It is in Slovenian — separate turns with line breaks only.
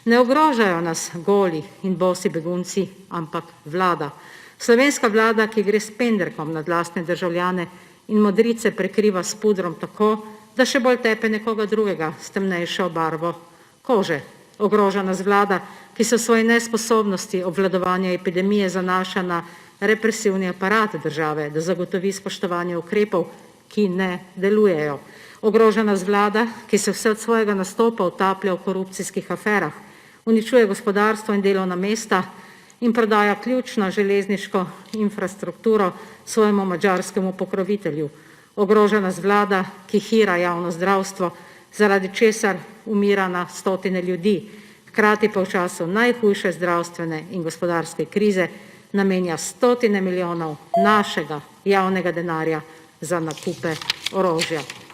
Ne ogrožajo nas goli in bosi begunci, ampak vlada. Slovenska vlada, ki gre s pendrekom nad lastne državljane in modrice prekriva s pudrom tako, da še bolj tepe nekoga drugega s temnejšo barvo kože. Ogroža nas vlada, ki se v svoji nesposobnosti obvladovanja epidemije zanaša na represivni aparat države, da zagotovi spoštovanje ukrepov, ki ne delujejo. Ogroža nas vlada, ki se vse od svojega nastopa utaplja v korupcijskih aferah, uničuje gospodarstvo in delovna mesta in prodaja ključno železniško infrastrukturo svojemu madžarskemu pokrovitelju. Ogroža nas vlada, ki hira javno zdravstvo, zaradi česar umira na stotine ljudi, hkrati pa v času najhujše zdravstvene in gospodarske krize namenja stotine milijonov našega javnega denarja za nakupe orožja.